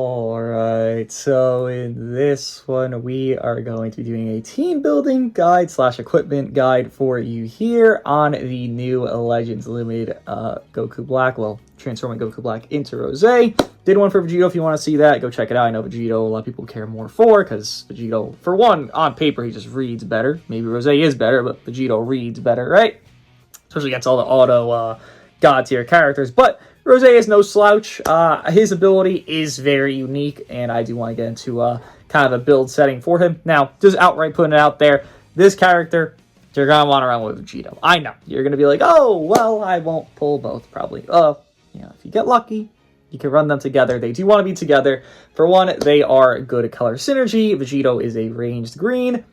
Alright, so in this one we are going to be doing a team building guide slash equipment guide for you here on the new Legends Limited Goku Black, well, transforming Goku Black into Rose. Did one for Vegito. If you want to see that, go check it out. I know Vegito a lot of people care more for, because Vegito, for one, on paper he just reads better. Maybe Rose is better, but Vegito reads better, right? Especially against all the auto god tier characters, but Rose is no slouch. His ability is very unique, and I do want to get into kind of a build setting for him. Now, just outright putting it out there, this character, you're going to want to run with Vegito. I know. You're going to be like, oh, well, I won't pull both, probably. If you get lucky, you can run them together. They do want to be together. For one, they are good color synergy. Vegito is a ranged green.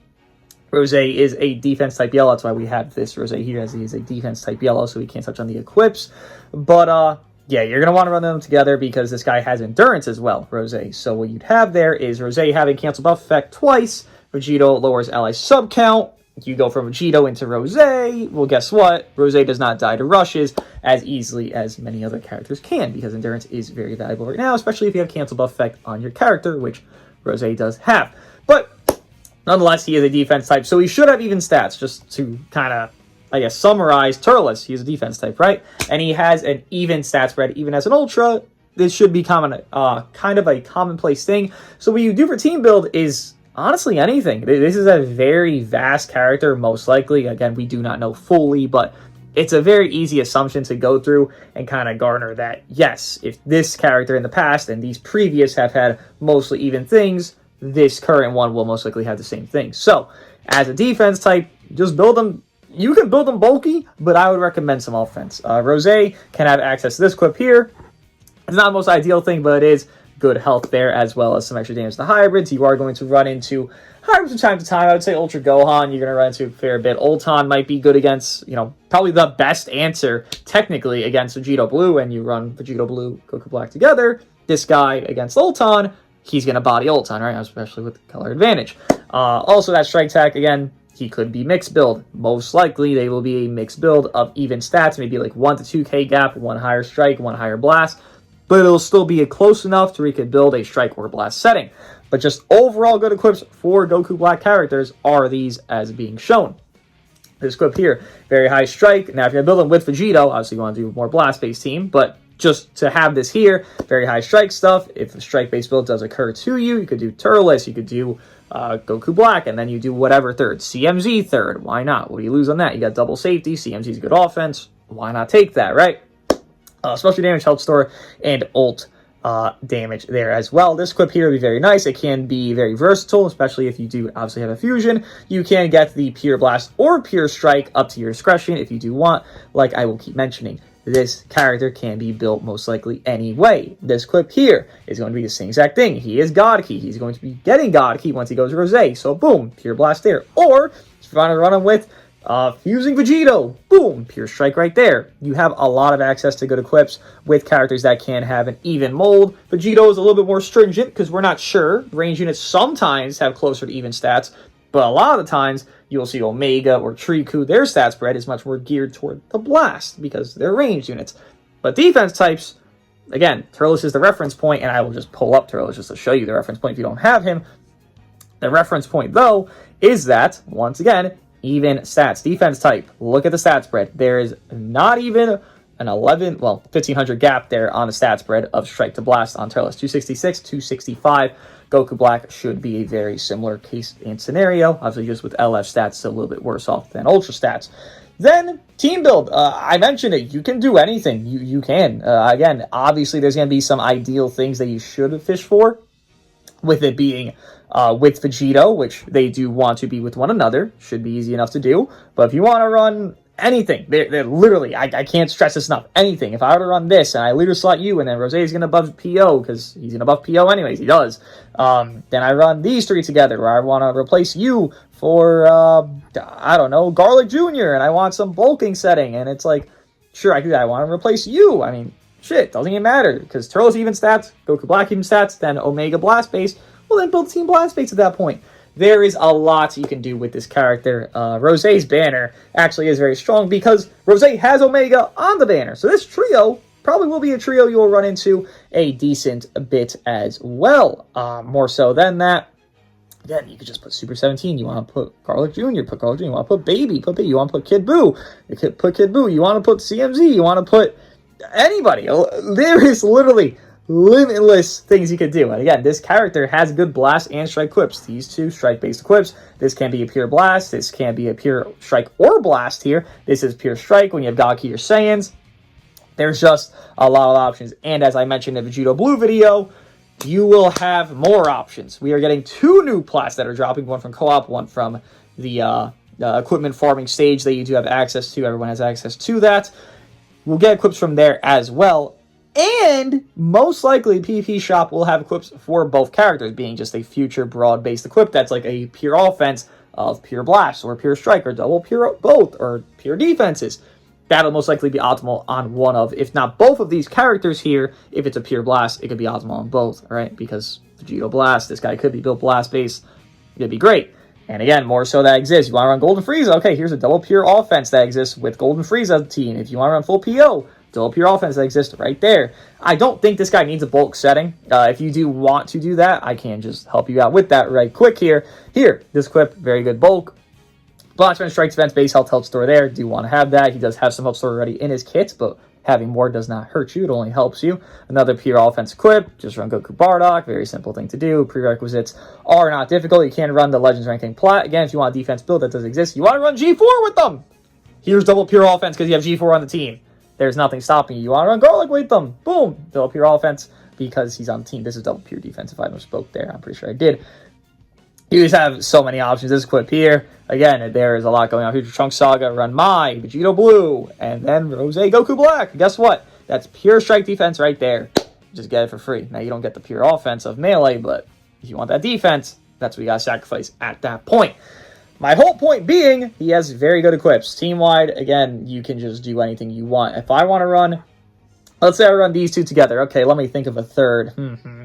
Rose is a defense type yellow. That's why we have this Rose here, as he is a defense type yellow, so he can't touch on the equips. But, yeah, you're going to want to run them together because this guy has endurance as well, Rose. So what you'd have there is Rose having cancel buff effect twice. Vegito lowers ally sub count. You go from Vegito into Rose. Well, guess what? Rose does not die to rushes as easily as many other characters can, because endurance is very valuable right now, especially if you have cancel buff effect on your character, which Rose does have. But nonetheless, he is a defense type, so he should have even stats. Just to kind of, I guess, summarize, Turles, he's a defense type, right? And he has an even stat spread, even as an Ultra. This should be kind of a commonplace thing. So what you do for team build is honestly anything. This is a very vast character, most likely. Again, we do not know fully, but it's a very easy assumption to go through and kind of garner that, yes, if this character in the past and these previous have had mostly even things, this current one will most likely have the same thing. So, as a defense type, just build them. You can build them bulky, but I would recommend some offense. Rose can have access to this equip here. It's not the most ideal thing, but it is good health there, as well as some extra damage to hybrids. You are going to run into hybrids from time to time. I would say Ultra Gohan, you're going to run into a fair bit. Ulton might be good against, probably the best answer, technically, against Vegito Blue, and you run Vegito Blue, Goku Black together. This guy against Ulton, he's going to body Ulton, right? Especially with the color advantage. Also, that Strike Attack, again, he could be mixed build. Most likely, they will be a mixed build of even stats, maybe like 1 to 2k gap, 1 higher strike, 1 higher blast, but it'll still be close enough to where you could build a strike or blast setting. But just overall good equips for Goku Black characters are these as being shown. This equip here, very high strike. Now, if you're going to build them with Vegito, obviously you want to do a more blast-based team, but just to have this here, very high strike stuff. If a strike-based build does occur to you, you could do Turles, you could do Goku Black, and then you do whatever third. CMZ third, why not? What do you lose on that? You got double safety, CMZ's good offense, why not take that, right? Special damage, health store, and ult damage there as well. This equip here will be very nice. It can be very versatile, especially if you do obviously have a fusion. You can get the Pure Blast or Pure Strike up to your discretion if you do want, like I will keep mentioning. This character can be built most likely any way. This equip here is going to be the same exact thing. He is God Key. He's going to be getting God Key once he goes Rose. So boom, Pure Blast there. Or if you want to run him with fusing Vegito, boom, Pure Strike right there. You have a lot of access to good equips with characters that can have an even mold. Vegito is a little bit more stringent because we're not sure. Range units sometimes have closer to even stats, but a lot of the times you'll see Omega or Triku, their stat spread is much more geared toward the blast because they're ranged units. But defense types, again, Turles is the reference point, and I will just pull up Turles just to show you the reference point if you don't have him. The reference point, though, is that, once again, even stats. Defense type, look at the stat spread. There is not even an 1500 gap there on the stat spread of strike to blast on Turles. 266, 265. Goku Black should be a very similar case and scenario. Obviously, just with LF stats, still a little bit worse off than Ultra stats. Then, team build. I mentioned it. You can do anything. You can. Again, obviously, there's going to be some ideal things that you should fish for, with it being with Vegito, which they do want to be with one another. Should be easy enough to do. But if you want to run anything, they're literally, I can't stress this enough, anything. If I were to run this, and I leader slot you, and then Rose is going to buff PO, because he's going to buff PO anyways, he does. Then I run these three together, where I want to replace you for, I don't know, Garlic Jr., and I want some bulking setting, and it's like, sure, I can do that. I want to replace you. I mean, shit, doesn't even matter, because Turles even stats, Goku Black even stats, then Omega Blast Base, well, then build Team Blast Base at that point. There is a lot you can do with this character. Rose's banner actually is very strong because Rose has Omega on the banner. So this trio probably will be a trio you'll run into a decent bit as well. More so than that, again, you could just put Super 17. You want to put Garlic Jr., put Garlic Jr. You want to put Baby, put Baby. You want to put Kid Buu, you could put Kid Buu. You want to put CMZ, you want to put anybody. There is literally limitless things you could do. And again, this character has good blast and strike equips. These two strike-based equips. This can be a pure blast. This can be a pure strike or blast here. This is pure strike when you have Goku or Saiyans. There's just a lot of options. And as I mentioned in the Vegito Blue video, you will have more options. We are getting 2 new plats that are dropping, one from co-op, one from the equipment farming stage that you do have access to. Everyone has access to that. We'll get equips from there as well. And most likely, PvP Shop will have equips for both characters, being just a future broad-based equip that's like a pure offense of pure blast, or pure strike, or double pure both, or pure defenses. That'll most likely be optimal on one of, if not both of these characters here. If it's a pure blast, it could be optimal on both, right? Because Vegito Blast, this guy could be built blast-based. It'd be great. And again, more so that exists. You want to run Golden Frieza? Okay, here's a double pure offense that exists with Golden Frieza as a team. If you want to run full PO, double pure offense that exists right there. I don't think this guy needs a bulk setting. If you do want to do that, I can just help you out with that right quick here. Here, this equip, very good bulk. Blast Run, Strike Defense, base health store there. Do want to have that. He does have some health store already in his kit, but having more does not hurt you. It only helps you. Another pure offense equip. Just run Goku Bardock. Very simple thing to do. Prerequisites are not difficult. You can run the Legends ranking plat. Again, if you want a defense build that does exist, you want to run G4 with them. Here's double pure offense because you have G4 on the team. There's nothing stopping you. You want to run Garlic with them. Boom. Double pure offense because he's on the team. This is double pure defense if I misspoke there. I'm pretty sure I did. You just have so many options. This equip here, again, there is a lot going on. Future Trunks Saga, run Mai, Vegito Blue, and then Rose Goku Black. Guess what? That's pure strike defense right there. Just get it for free. Now, you don't get the pure offense of Melee, but if you want that defense, that's what you got to sacrifice at that point. My whole point being, he has very good equips. Team-wide, again, you can just do anything you want. If I want to run, let's say I run these two together. Okay, let me think of a third.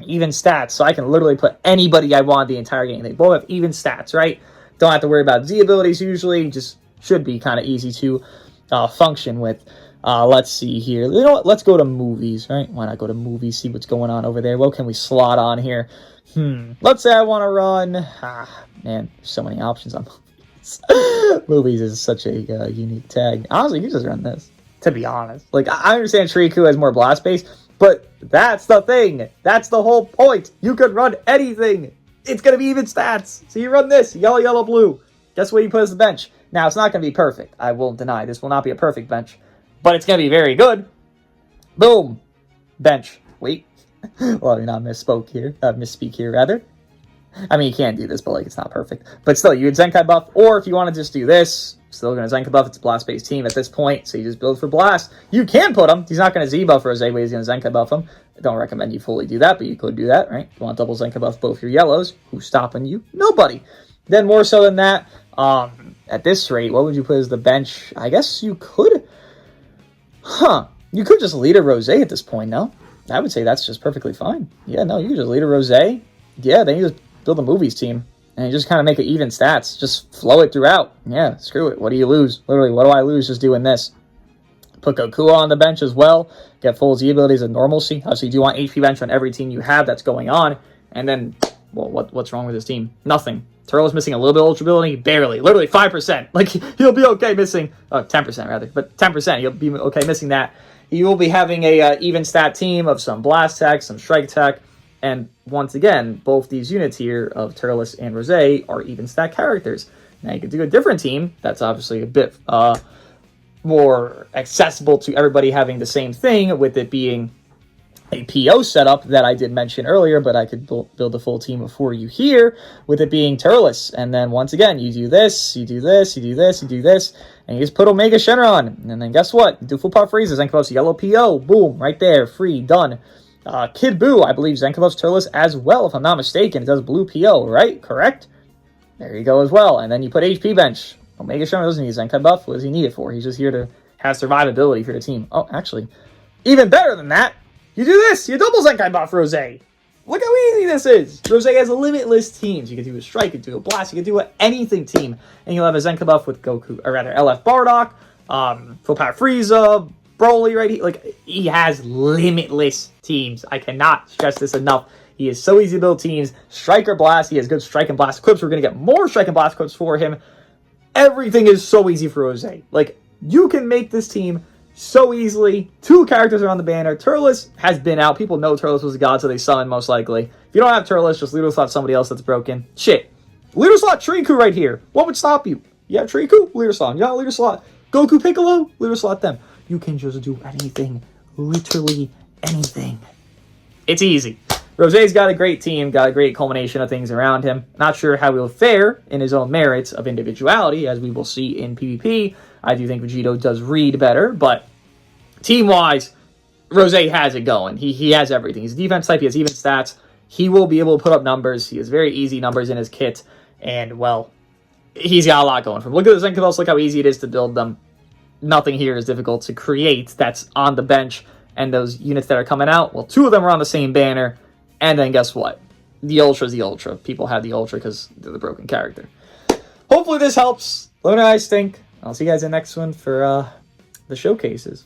Even stats, so I can literally put anybody I want the entire game. They both have even stats, right? Don't have to worry about Z abilities usually. Just should be kind of easy to function with. Let's see here. You know what? Let's go to movies, right? Why not go to movies, see what's going on over there? What can we slot on here? Let's say I want to run... man, there's so many options on movies. Movies is such a unique tag. Honestly, you just run this. To be honest, like, I understand Shuriku has more blast base, but that's the thing. That's the whole point. You could run anything. It's going to be even stats. So you run this, yellow, yellow, blue. Guess what you put as the bench? Now, it's not going to be perfect. I will deny. This will not be a perfect bench, but it's going to be very good. Boom. Bench. Wait. Well, you're not misspoke here. Misspeak here, rather. I mean, you can do this, but, like, it's not perfect. But still, you would Zenkai buff, or if you want to just do this, still going to Zenkai buff. It's a blast-based team at this point, so you just build for blast. You can put him. He's not going to Z-buff Rose, but he's going to Zenkai buff him. I don't recommend you fully do that, but you could do that, right? If you want double Zenkai buff both your yellows, who's stopping you? Nobody. Then more so than that, at this rate, what would you put as the bench? I guess you could... You could just lead a Rose at this point, no? I would say that's just perfectly fine. Yeah, no, you could just lead a Rose. Yeah, then you just build a movies team. And you just kind of make it even stats. Just flow it throughout. Yeah, screw it. What do you lose? Literally, what do I lose just doing this? Put Goku on the bench as well. Get full Z abilities and normalcy. Obviously, you do want HP bench on every team you have that's going on. And then, well, what's wrong with this team? Nothing. Turtle's missing a little bit of ultra ability. Barely. Literally 5%. Like, he'll be okay missing... 10% rather. But 10%. He'll be okay missing that. You will be having a even stat team of some blast tech, some strike tech. And once again, both these units here of Turles and Rose are even stat characters. Now you could do a different team that's obviously a bit more accessible to everybody having the same thing, with it being a PO setup that I did mention earlier, but I could build a full team for you here, with it being Turles. And then once again, you do this, you do this, you do this, you do this, and you just put Omega Shenron. And then guess what? You do full power freezes, and close yellow PO, boom, right there, free, done. Kid Buu, I believe Zenkai buffs Turles as well, if I'm not mistaken. It does blue PO, right? Correct? There you go as well. And then you put HP bench. Omega Shenron doesn't need Zenkai buff. What does he need it for? He's just here to have survivability for your team. Oh, actually, even better than that, you do this. You double Zenkai buff Rose. Look how easy this is. Rose has limitless teams. You can do a strike, you can do a blast, you can do anything team. And you'll have a Zenkai buff with Goku, or rather LF Bardock, full power Frieza, Broly right here. Like, he has limitless teams. I cannot stress this enough. He is so easy to build teams. Striker Blast, he has good Strike and Blast equips. We're going to get more Strike and Blast equips for him. Everything is so easy for Rose. Like, you can make this team so easily. 2 characters are on the banner. Turles has been out. People know Turles was a god, so they summon most likely. If you don't have Turles, just leader slot somebody else that's broken. Shit. Leader slot Triku right here. What would stop you? You have Triku? Leader slot. You got leader slot Goku Piccolo? Leader slot them. You can just do anything. Literally anything. It's easy. Rosé's got a great team, got a great culmination of things around him. Not sure how he'll fare in his own merits of individuality, as we will see in PvP. I do think Vegito does read better, but team-wise, Rosé has it going. He has everything. He's a defense type, he has even stats. He will be able to put up numbers. He has very easy numbers in his kit, and, well, he's got a lot going for him. Look at the Zenkavells, look how easy it is to build them. Nothing here is difficult to create that's on the bench, and those units that are coming out, well, 2 of them are on the same banner. And then guess what? The Ultra's the Ultra. People have the Ultra because they're the broken character. Hopefully this helps. Let me know what you guys think. I'll see you guys in the next one for the showcases.